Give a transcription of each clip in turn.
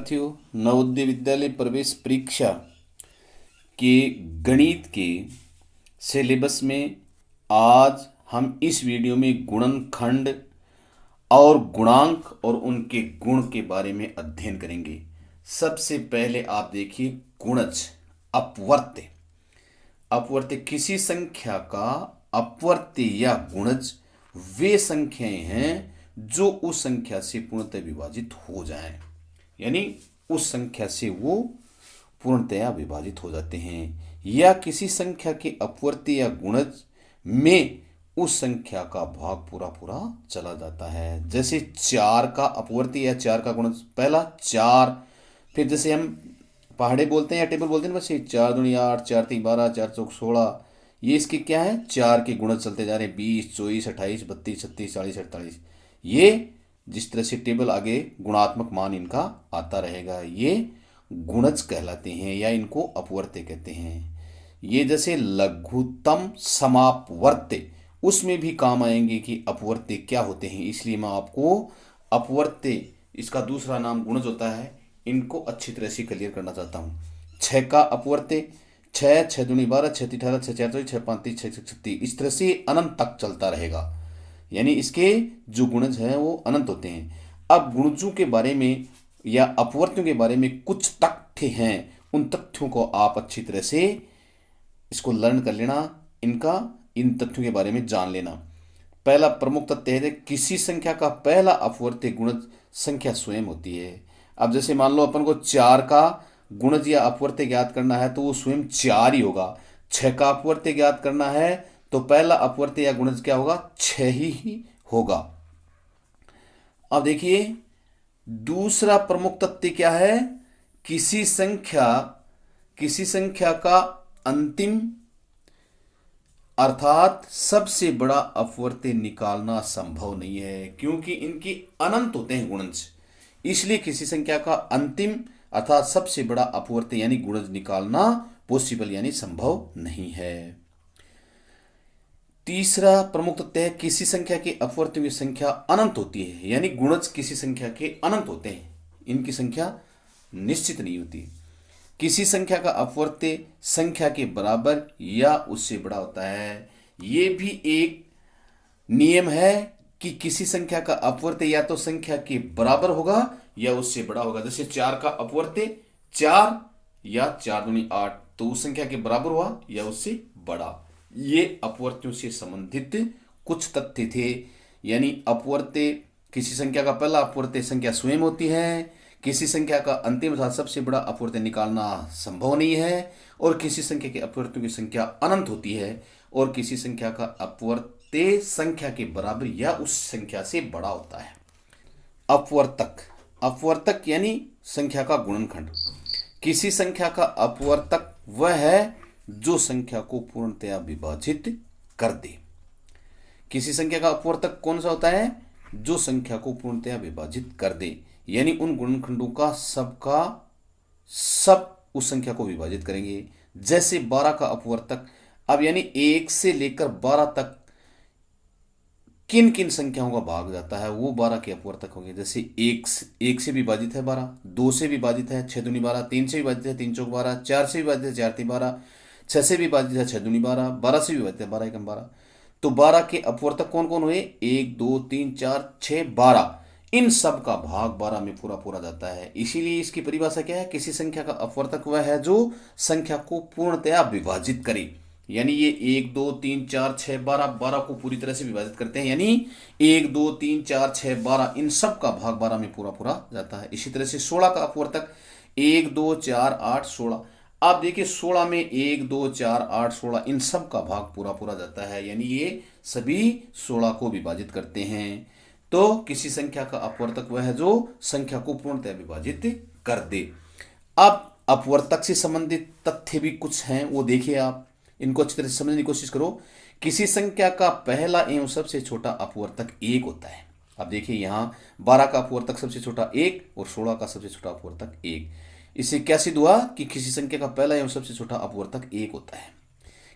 विद्यार्थियों, नवोदय विद्यालय प्रवेश परीक्षा के गणित के सिलेबस में आज हम इस वीडियो में गुणनखंड और गुणांक और उनके गुण के बारे में अध्ययन करेंगे। सबसे पहले आप देखिए गुणज, अपवर्त्य। अपवर्त्य किसी संख्या का अपवर्त्य या गुणज वे संख्याएं हैं जो उस संख्या से पूर्णतः विभाजित हो जाएं, यानी उस संख्या से वो पूर्णतया विभाजित हो जाते हैं, या किसी संख्या के अपवर्त्य या गुणज में उस संख्या का भाग पूरा पूरा चला जाता है। जैसे 4 का अपवर्त्य या 4 का गुणज, पहला 4, फिर जैसे हम पहाड़े बोलते हैं या टेबल बोलते हैं, बस ये 4 दूनी 8, 4 तीन 12, 4 चौक 16, ये इसके क्या है, 4 के गुणज चलते जा रहे हैं, 20, 24, 28, 32, 36, 40, 48। ये जिस तरह से टेबल आगे गुणात्मक मान इनका आता रहेगा, ये गुणज कहलाते हैं या इनको अपवर्त्य कहते हैं। ये जैसे लघुत्तम समापवर्त्य, उसमें भी काम आएंगे कि अपवर्त्य क्या होते हैं, इसलिए मैं आपको अपवर्त्य, इसका दूसरा नाम गुणज होता है, इनको अच्छी तरह से क्लियर करना चाहता हूँ। 6 का अपवर्त्य 6, 6 दूनी 12, 6 तीन 18, 6 4 24, 6 5 30, 6 6 36, इस तरह से अनंत तक चलता रहेगा, यानी इसके जो गुणज हैं वो अनंत होते हैं। अब गुणजों के बारे में या अपवर्त्यों के बारे में कुछ तथ्य हैं, उन तथ्यों को आप अच्छी तरह से इसको लर्न कर लेना, इन तथ्यों के बारे में जान लेना। पहला प्रमुख तथ्य है किसी संख्या का पहला अपवर्त्य गुणज संख्या स्वयं होती है। अब जैसे मान लो अपन को 4 का गुणज या अपवर्त्य ज्ञात करना है तो वो स्वयं 4 ही होगा। 6 का अपवर्त्य ज्ञात करना है तो पहला अपवर्त्य या गुणज क्या होगा, 6 ही होगा। अब देखिए दूसरा प्रमुख तथ्य क्या है, किसी संख्या का अंतिम अर्थात सबसे बड़ा अपवर्त्य निकालना संभव नहीं है, क्योंकि इनके अनंत होते हैं गुणज, इसलिए किसी संख्या का अंतिम अर्थात सबसे बड़ा अपवर्त्य यानी गुणज निकालना पॉसिबल यानी संभव नहीं है। तीसरा प्रमुख तथ्य है किसी संख्या के अपवर्त्यों की संख्या अनंत होती है, यानी गुणज किसी संख्या के अनंत होते हैं, इनकी संख्या निश्चित नहीं होती। किसी संख्या का अपवर्त्य संख्या के बराबर या उससे बड़ा होता है। ये भी एक नियम है कि किसी संख्या का अपवर्त्य या तो संख्या के बराबर होगा या उससे बड़ा होगा। जैसे 4 का अपवर्त्य 4 या 4 दूनी 8, तो उस संख्या के बराबर हुआ या उससे बड़ा। ये अपवर्त्यों से संबंधित कुछ तथ्य थे, यानी अपवर्त्य किसी संख्या का पहला अपवर्त्य संख्या स्वयं होती है, किसी संख्या का अंतिम अर्थात सबसे बड़ा अपवर्त्य निकालना संभव नहीं है, और किसी संख्या के अपवर्त्यों की संख्या अनंत होती है, और किसी संख्या का अपवर्त्य संख्या के बराबर या उस संख्या से बड़ा होता है। अपवर्तक यानी संख्या का गुणनखंड। किसी संख्या का अपवर्तक वह है जो संख्या को पूर्णतया विभाजित कर दे। किसी संख्या का अपवर्तक कौन सा होता है, जो संख्या को पूर्णतया विभाजित कर दे, यानी उन गुणनखंडों का सब उस संख्या को विभाजित करेंगे। जैसे 12 का अपवर्तक, अब यानी 1 से लेकर 12 तक किन किन संख्याओं का भाग जाता है वो 12 के अपवर्तक होंगे। जैसे 1 से विभाजित है 12, 2 से विभाजित है 6 दूनी 12, 3 से विभाजित है 3 चौक 12, 4 से विभाजित है 4 तीन 12, 6 से विभाजित है 6 दूनी 12, 12 से विभाजित है 12 एकम 12। तो 12 के अपवर्तक कौन कौन हुए, 1 2 3 4 6 12, इन सब का भाग 12 में पूरा पूरा जाता है। इसीलिए इसकी परिभाषा क्या है, किसी संख्या का अपवर्तक वह है जो संख्या को पूर्णतया विभाजित करे, यानी ये 1 2 3 4 6 12, 12 को पूरी तरह से विभाजित करते हैं, यानी 1 2 3 4 6 12, इन सब का भाग 12 में पूरा पूरा जाता है। इसी तरह से 16 का अपवर्तक 1 2 4 8 16, आप देखिए 16 में 1 2 4 8 16, इन सब का भाग पूरा पूरा जाता है, यानी ये सभी 16 को विभाजित करते हैं। तो किसी संख्या का अपवर्तक वह है जो संख्या को पूर्णतः विभाजित कर दे। अब अपवर्तक से संबंधित तथ्य भी कुछ हैं, वो देखिए, आप इनको अच्छी तरह से समझने की कोशिश करो। किसी संख्या का पहला एवं सबसे छोटा अपवर्तक 1 होता है। अब देखिए यहाँ 12 का अपवर्तक सबसे छोटा 1 और 16 का सबसे छोटा अपवर्तक 1। इससे क्या सिद्ध हुआ कि किसी संख्या का पहला एवं सबसे छोटा अपवर्तक 1 होता है।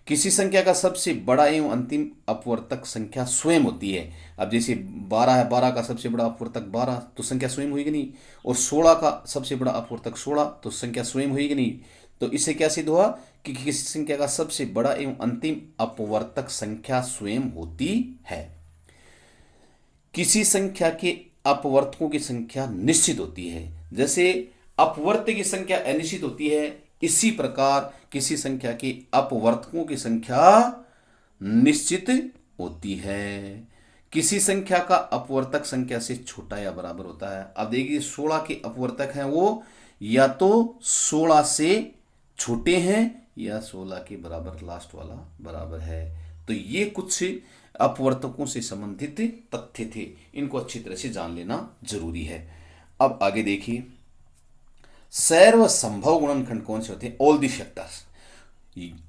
किसी संख्या का सबसे बड़ा एवं अंतिम अपवर्तक संख्या स्वयं होती है। अब जैसे 12 है, 12 का सबसे बड़ा अपवर्तक 12, तो संख्या स्वयं हुई कि नहीं। और 16 का सबसे बड़ा अपवर्तक 16, तो संख्या स्वयं हुई कि नहीं। तो इससे क्या सिद्ध हुआ कि किसी संख्या का सबसे बड़ा एवं अंतिम अपवर्तक संख्या स्वयं होती है। किसी संख्या के अपवर्तकों की संख्या निश्चित होती है। जैसे अपवर्त्य की संख्या अनिश्चित होती है, इसी प्रकार किसी संख्या के अपवर्तकों की संख्या निश्चित होती है। किसी संख्या का अपवर्तक संख्या से छोटा या बराबर होता है। अब देखिए 16 के अपवर्तक हैं वो या तो 16 से छोटे हैं या 16 के बराबर, लास्ट वाला बराबर है। तो ये कुछ अपवर्तकों से संबंधित तथ्य थे, इनको अच्छी तरह से जान लेना जरूरी है। अब आगे देखिए, सर्वसंभव गुणनखंड कौन से होते हैं? All the factors.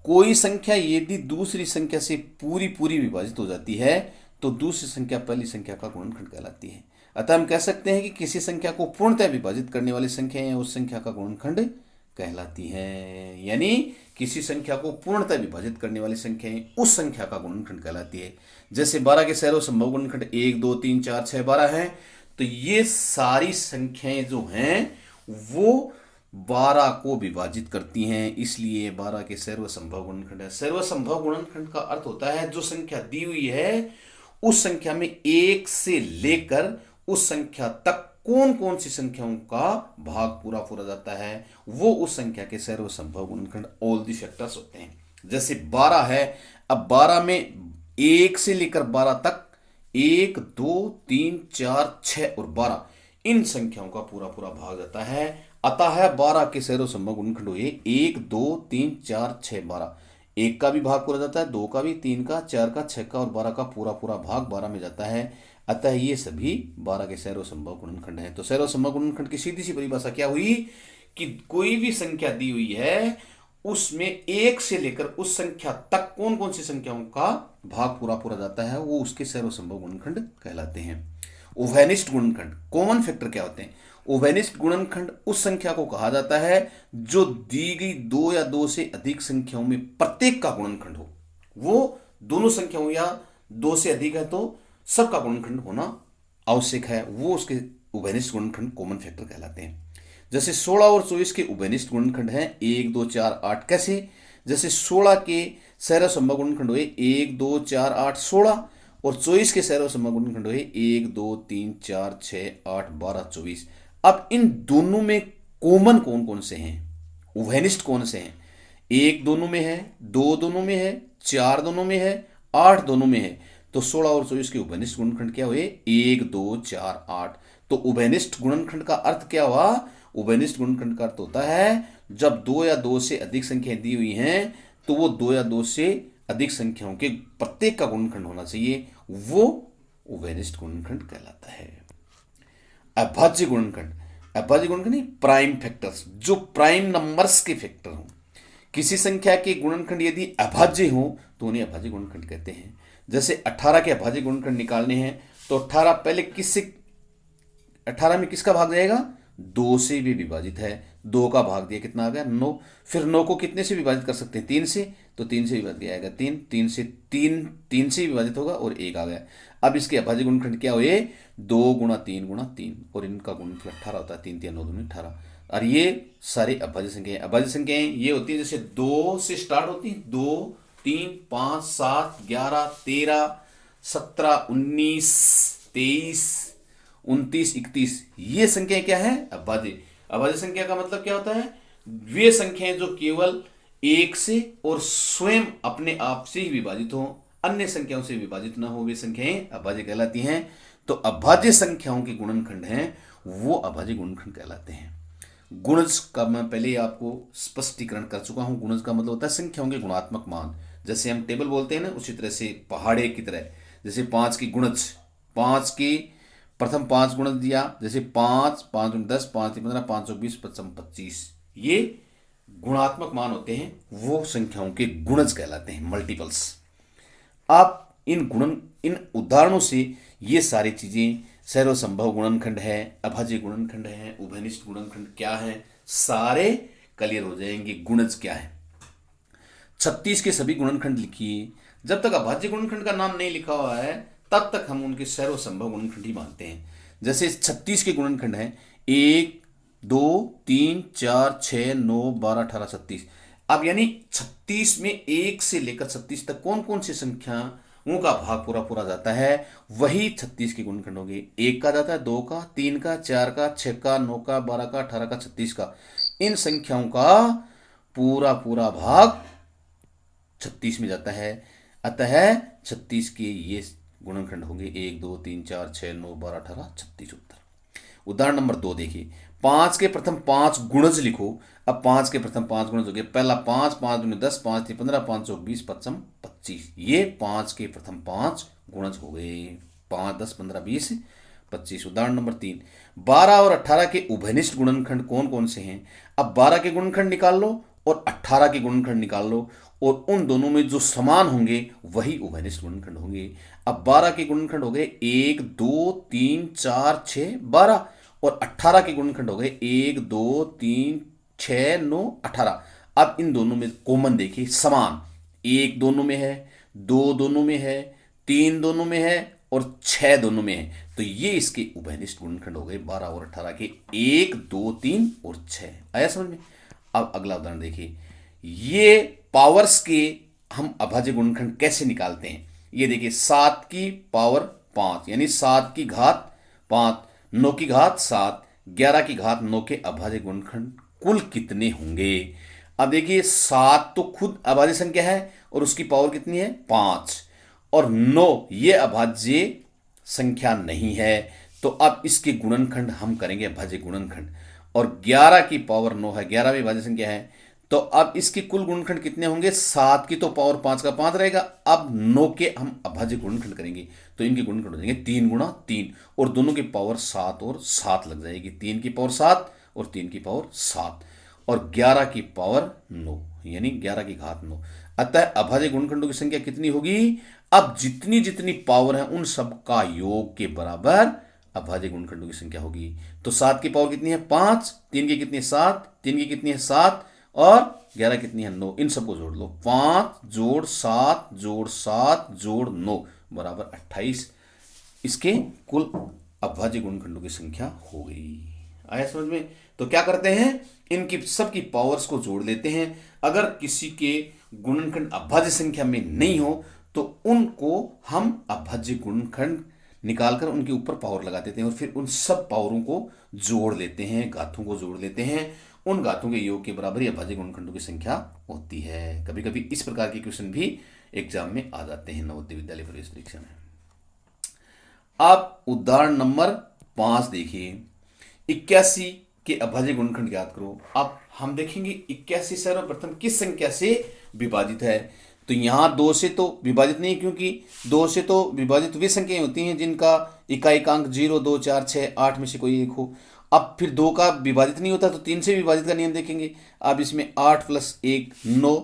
कोई संख्या यदि दूसरी संख्या से पूरी पूरी विभाजित हो जाती है तो दूसरी संख्या पहली संख्या का गुणनखंड कहलाती है। अतः हम कह सकते हैं कि किसी संख्या को पूर्णतः विभाजित करने वाली संख्या उस संख्या का गुणनखंड कहलाती है। यानी किसी संख्या को पूर्णतः विभाजित करने वाली संख्याएं उस संख्या का गुणनखंड कहलाती है। जैसे 12 के सर्वसंभव गुणनखंड 1 2 3 4 6 12 है, तो ये सारी संख्याएं जो हैं वो 12 को विभाजित करती हैं, इसलिए 12 के सर्वसंभव गुणनखंड है। सर्वसंभव गुणनखंड का अर्थ होता है जो संख्या दी हुई है उस संख्या में 1 से लेकर उस संख्या तक कौन कौन सी संख्याओं का भाग पूरा पूरा जाता है वो उस संख्या के सर्वसंभव गुणनखंड ऑल दी फैक्टर्स होते हैं। जैसे 12 है, अब 12 में 1 से लेकर 12 तक 1 2 3 4 6 और 12 इन संख्याओं का पूरा पूरा भाग जाता है। अतः 12 के सर्वसंभव गुणनखंड हुए 1 2 3 4 6 12। 1 का भी भाग पूरा जाता है, 2 का भी, 3 का, 4 का, 6 का और 12 का पूरा पूरा भाग 12 में जाता है। अतः ये सभी 12 के सर्वसंभव गुणनखंड हैं। तो सर्वसंभव गुणनखंड की सीधी सी परिभाषा क्या हुई कि कोई भी संख्या दी हुई है उसमें 1 से लेकर उस संख्या तक कौन कौन सी संख्याओं का भाग पूरा पूरा जाता है वो उसके सर्वसंभव गुणनखंड कहलाते हैं। उभयनिष्ठ गुणनखंड, कॉमन फैक्टर क्या होते हैं? उभयनिष्ठ गुणनखंड उस संख्या को कहा जाता है जो दी गई 2 या 2 से अधिक संख्याओं में प्रत्येक का गुणनखंड हो। वो दोनों संख्याओं या 2 से अधिक है तो सबका गुणनखंड होना आवश्यक है, वो उसके उभयनिष्ठ गुणनखंड कॉमन फैक्टर कहलाते हैं। जैसे 16 और 24 के उभयनिष्ठ गुणनखंड हैं 1 2 4 8। कैसे? जैसे 16 के सर्वसंभव गुणनखंड हुए 1 2 4 8 16 और 24 के सर्वसंभव गुणनखंड हुए 1 2 3 4 6 8 12 24। अब इन दोनों में कॉमन कौन कौन से हैं, उभयनिष्ठ कौन से हैं? 1 दोनों में है, 2 दोनों में है, 4 दोनों में है, 8 दोनों में है। तो 16 और 24 के उभयनिष्ठ गुणनखंड क्या हुए? 1 2 4 8। तो उभयनिष्ठ गुणनखंड का अर्थ क्या हुआ? उभयनिष्ठ गुणनखंड का अर्थ होता है जब 2 या 2 से अधिक संख्याएं दी हुई हैं तो वो 2 या 2 से अधिक संख्याओं के प्रत्येक का गुणनखंड होना चाहिए, वो उभयनिष्ठ गुणनखंड कहलाता है। अभाज्य गुणनखंड, अभाज्य गुणनखंड नहीं, प्राइम फैक्टर्स, जो प्राइम नंबर्स के फैक्टर हों। किसी संख्या के गुणनखंड यदि अभाज्य हो तो उन्हें अभाज्य गुणनखंड कहते हैं। जैसे 18 के अभाज्य गुणनखंड निकालने हैं तो 18 पहले किससे, 18 में किसका भाग जाएगा? 2 से भी विभाजित है, 2 का भाग दिया कितना आ गया? 9। फिर 9 को कितने से विभाजित कर सकते हैं? 3 से, तो 3 से विभाजित आएगा 3, 3 से 3 से विभाजित होगा और 1 आ गया। अब इसके अभाज्य गुणनखंड क्या हुए? 2 गुणा 3 गुणा 3 और इनका गुणनफल 18 होता है। 3 3 9 2 18। और ये सारी अभाज्य संख्याएं, अभाज्य संख्याएं ये होती है जैसे 2 से स्टार्ट होती है, 2 3 5 7 11 13 17 19 23 29 31, ये संख्याएं क्या है? अभाज्य। अभाज्य संख्या का मतलब क्या होता है? वे संख्याएं जो केवल 1 से और स्वयं अपने आप से ही विभाजित हो, अन्य संख्याओं से विभाजित ना हो, वे संख्याएं अभाज्य कहलाती हैं। तो अभाज्य संख्याओं के गुणनखंड हैं वो अभाज्य गुणनखंड कहलाते हैं। गुणज का मैं पहले आपको स्पष्टीकरण कर चुका हूं। गुणज का मतलब होता है संख्याओं के गुणात्मक मान। जैसे हम टेबल बोलते हैं ना, उसी तरह से पहाड़े की तरह। जैसे 5 की गुणज, 5 की प्रथम 5 गुणज दिया, जैसे 5 5 10 5 15 5 20 25, ये गुणात्मक मान होते हैं, वो संख्याओं के गुणज कहलाते हैं, मल्टीपल्स। आप इन उदाहरणों से ये सारी चीजें, सर्वसंभव गुणनखंड है, अभाज्य गुणनखंड है, उभयनिष्ठ गुणनखंड क्या है, सारे क्लियर हो जाएंगे। गुणज क्या है? 36 के सभी गुणनखंड लिखिए। जब तक अभाज्य गुणनखंड का नाम नहीं लिखा हुआ है तब तक हम उनके सर्वसंभव गुणनखंड ही मानते हैं। जैसे 36 के गुणनखंड हैं 1 2 3 4 6 9 12 18 36। अब यानी 36 में 1 से लेकर 36 तक कौन कौन सी संख्याओं का भाग पूरा पूरा जाता है, वही 36 के गुणनखंड होंगे। 1 का जाता है, 2 का, 3 का, 4 का, 6 का, 9 का, 12 का, 18 का, 36 का। इन संख्याओं का पूरा पूरा भाग 36 में जाता है। अतः 36 के ये गुणनखंड होंगे 1 2 3 4 6 9 12 18 36 उत्तर। उदाहरण नंबर 2 देखिए, 5 के प्रथम 5 गुणज लिखो। अब 5 के प्रथम 5 गुणज हो गए। पहला 5, 5 दूनी 10, 5 3 15, 5 चौक 20, 5 25। ये 5 के प्रथम 5 गुणज हो गए। 5 10 15 20 25। उदाहरण नंबर 3, 12 और 18 के उभयनिष्ठ गुणनखंड कौन कौन से हैं। अब 12 के गुणनखंड निकाल लो और 18 के गुणनखंड निकाल लो, और उन दोनों में जो समान होंगे वही उभयनिष्ठ गुणनखंड होंगे। अब 12 के गुणनखंड हो गए 1 2 3 4 6 12, और 18 के गुणनखंड हो गए 1 2 3 6 9 18। अब इन दोनों में कॉमन देखिए, समान। 1 दोनों में है, 2 दोनों में है, 3 दोनों में है, और 6 दोनों में है। तो ये इसके उभयनिष्ठ गुणनखंड हो गए 12 और 18 के, 1 2 3 और 6। आया समझ में। अब अगला उदाहरण देखिए, ये पावर्स के हम अभाज्य गुणनखंड कैसे निकालते हैं। ये देखिए, 7 की पावर 5 यानी 7 की घात 5, 9 की घात 7, 11 की घात 9 के अभाज्य गुणनखंड कुल कितने होंगे। अब देखिए, 7 तो खुद अभाज्य संख्या है और उसकी पावर कितनी है 5, और 9 ये अभाज्य संख्या नहीं है। तो अब इसके गुणनखंड हम करेंगे अभाज्य गुणनखंड, और 11 की पावर 9 है, 11 भी अभाज्य संख्या है। तो अब इसके कुल गुणनखंड कितने होंगे। 7 की तो पावर 5 का 5 रहेगा। अब 9 के हम अभाज्य गुणनखंड करेंगे तो इनके गुणनखंड हो जाएंगे 3 गुणा 3, और दोनों की पावर 7 और 7 लग जाएगी। 3 की पावर 7 और 3 की पावर 7, और 11 की पावर 9 यानी 11 की घात 9। अतः अभाज्य गुणनखंडों की संख्या कितनी होगी। अब जितनी जितनी पावर है उन सब का योग के बराबर अभाज्य गुणनखंडों की संख्या होगी। तो 7 की पावर कितनी है 5, 3 की कितनी है 7, 3 की कितनी है 7, और 11 कितनी है 9। इन सबको जोड़ लो, 5 जोड़ 7 जोड़ 7 जोड़ 9 बराबर 28। इसके कुल अभाज्य गुणनखंडों की संख्या हो गई। आया समझ में। तो क्या करते हैं, इनकी सबकी पावर्स को जोड़ लेते हैं। अगर किसी के गुणनखंड अभाज्य संख्या में नहीं हो तो उनको हम अभाज्य गुणनखंड निकालकर उनके ऊपर पावर लगा देते हैं, और फिर उन सब पावरों को जोड़ लेते हैं, घातों को जोड़ लेते हैं। उन घातों के योग के बराबर ही अभाज्य गुणनखंडों की संख्या होती है। कभी कभी इस प्रकार के क्वेश्चन भी एग्जाम में आ जाते हैं नवोदय विद्यालय प्रवेश परीक्षा में। आप उदाहरण नंबर 5 देखिए, 81 के अभाज्य गुणनखंड ज्ञात करो। अब हम देखेंगे 81 सर्वप्रथम किस संख्या से विभाजित है। तो यहां 2 से तो विभाजित नहीं, क्योंकि 2 से तो विभाजित वे संख्याएं होती हैं जिनका इकाइकांक 0 2 4 6 8 में से कोई एक हो। अब फिर 2 का विभाजित नहीं होता तो 3 से विभाजित का नियम देखेंगे। अब इसमें 8 + 1 9,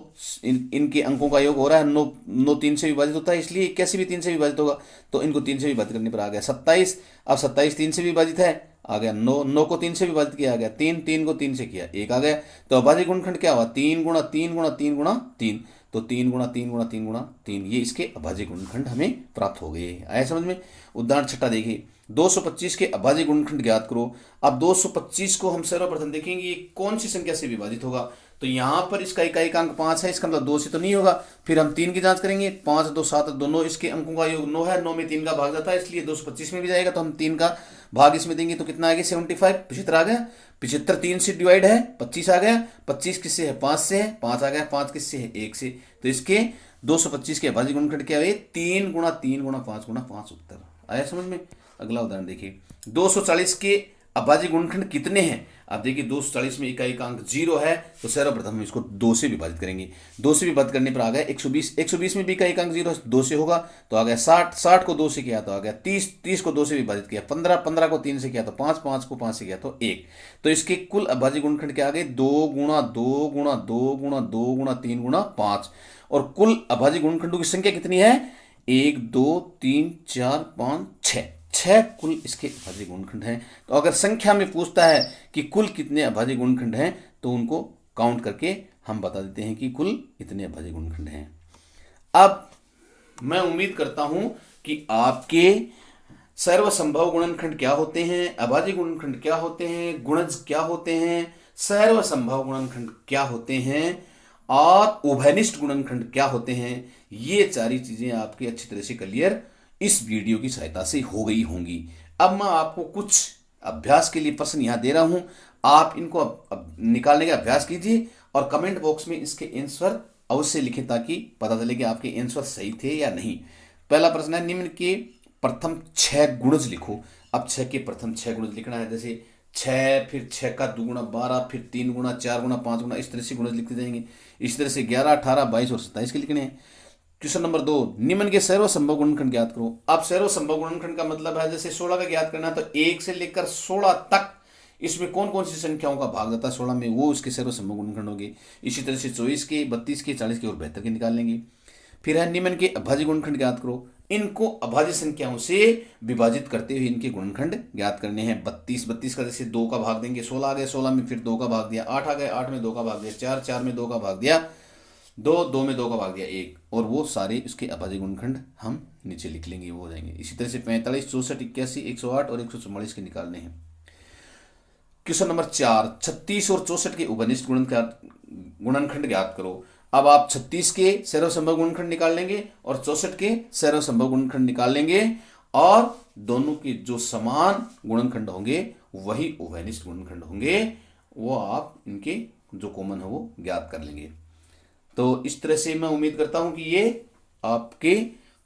इनके अंकों का योग हो रहा है 9, 9 3 से विभाजित होता है, इसलिए 81 भी 3 से विभाजित होगा। तो इनको 3 से विभाजित करने पर आ गया 27। अब 27 3 से विभाजित है, आ गया 9, 9 को 3 से विभाजित किया, आ गया 3, 3 को 3 से किया 1 आ गया। तो अभाज्य गुणनखंड क्या हुआ 3 गुणा 3 गुणा 3 गुणा 3। तो 3 गुणा 3 गुणा 3 गुणा 3, ये इसके अभाज्य गुणनखंड हमें प्राप्त हो गए। आया समझ में। उदाहरण 6 देखिए, 225 के अभाज्य गुणनखंड ज्ञात करो। अब 225 को हम सर्वप्रथम देखेंगे ये कौन सी संख्या से विभाजित होगा। तो यहां पर इसका इकाइकांक 5 है, इसका मतलब 2 से तो नहीं होगा। फिर हम 3 की जांच करेंगे, 5 2 7 दोनों, इसके अंकों का योग 9 है, 9 में 3 का भाग जाता है, इसलिए 225 में भी जाएगा। तो हम 3 का भाग इसमें देंगे तो कितना आ गया 75, 75 आ गया। 75 3 से डिवाइड है 25 आ गया। 25 किससे है 5 से है, 5 आ गया। 5 किससे है 1 से। तो इसके 225 के अभाज्य गुणनखंड क्या हुए 3 गुणा 3 गुणा 5 गुणा 5 उत्तर। आया समझ में। अगला उदाहरण देखिए, 240 के अभाज्य गुणनखंड कितने हैं। आप देखिए 240 में इकाइकांक 0 है, तो सर्वप्रथम हम इसको 2 से विभाजित करेंगे। 2 से विभाजित करने पर आ गया 120। 120 में भी इकाइकांक 0 है, 2 से होगा तो आ गया 60। 60 को 2 से किया तो आ गया 30। 30 को 2 से विभाजित किया 15। 15 को 3 से किया तो 5। 5 को 5 से किया तो 1। तो इसके कुल अभाज्य गुणनखंड क्या आ गए 2 गुणा 2 गुणा 2 गुणा 2 गुणा 3 गुणा 5। और कुल अभाज्य गुणनखंडों की संख्या कितनी है 1 2 3 4 5 6। 6 कुल इसके अभाज्य गुणनखंड हैं। तो अगर संख्या में पूछता है कि कुल कितने अभाज्य गुणनखंड हैं तो उनको काउंट करके हम बता देते हैं कि कुल इतने अभाज्य गुणनखंड हैं। अब मैं उम्मीद करता हूं कि आपके सर्वसंभव गुणनखंड क्या होते हैं, अभाज्य गुणनखंड क्या होते हैं, गुणज क्या होते हैं, सर्वसंभव गुणनखंड क्या होते हैं और उभयनिष्ठ गुणनखंड क्या होते हैं, ये सारी चीजें आपकी अच्छी तरह से क्लियर इस वीडियो की सहायता से हो गई होंगी। अब मैं आपको कुछ अभ्यास के लिए प्रश्न यहां दे रहा हूं, आप इनको अब निकालने का अभ्यास कीजिए और कमेंट बॉक्स में इसके आंसर अवश्य लिखें ताकि पता चले कि आपके आंसर सही थे या नहीं। पहला प्रश्न है, निम्न के प्रथम 6 गुणज लिखो। अब 6 के प्रथम 6 गुणज लिखना है, जैसे 6, फिर 6 का 2 गुणा 12, फिर 3 गुणा, 4 गुणा, 5 गुणा, इस तरह से गुणज लिखते जाएंगे। इस तरह से 11, 18, 22 और 27 के लिखने हैं। क्वेश्चन नंबर 2, निम्न के सर्वसंभव गुणनखंड ज्ञात करो। अब सर्वसंभव गुणनखंड का मतलब है, जैसे 16 का ज्ञात करना है तो 1 से लेकर 16 तक इसमें कौन कौन सी संख्याओं का भाग जाता है 16 में, वो उसके सर्वसंभव गुणनखंड होंगे। इसी तरह से 24 के, 32 के, 40 के और 72 के निकाल लेंगे। फिर है, निम्न के अभाज्य गुणनखंड ज्ञात करो। इनको अभाज्य संख्याओं से विभाजित करते हुए इनके गुणनखंड ज्ञात करने हैं। 32 का जैसे 2 का भाग देंगे, 16 आ गए, 16 में फिर 2 का भाग दिया, 8 आ गए, 8 में 2 का भाग दिया, 4 में 2 का भाग दिया, 2 में 2 का भाग दिया 1, और वो सारे इसके अभाज्य गुणनखंड हम नीचे लिख लेंगे, वो हो जाएंगे। इसी तरह से 45, 64, 81, 108 और 144 के निकालने हैं। क्वेश्चन नंबर 4, 36 और 64 के उभयनिष्ठ गुणनखंड ज्ञात करो। अब आप 36 के सर्वसंभव गुणनखंड निकाल लेंगे और 64 के सर्वसंभव गुणनखंड निकाल लेंगे और दोनों के जो समान गुणनखंड होंगे वही उभयनिष्ठ गुणनखंड होंगे, वो आप इनके जो कॉमन है वो ज्ञात कर लेंगे। तो इस तरह से मैं उम्मीद करता हूं कि ये आपके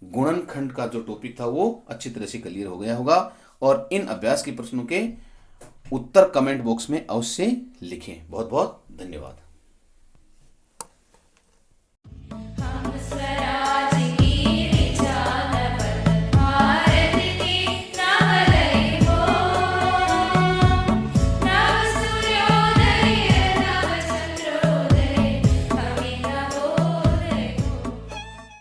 गुणनखंड का जो टॉपिक था वो अच्छी तरह से क्लियर हो गया होगा। और इन अभ्यास के प्रश्नों के उत्तर कमेंट बॉक्स में अवश्य लिखें। बहुत बहुत धन्यवाद।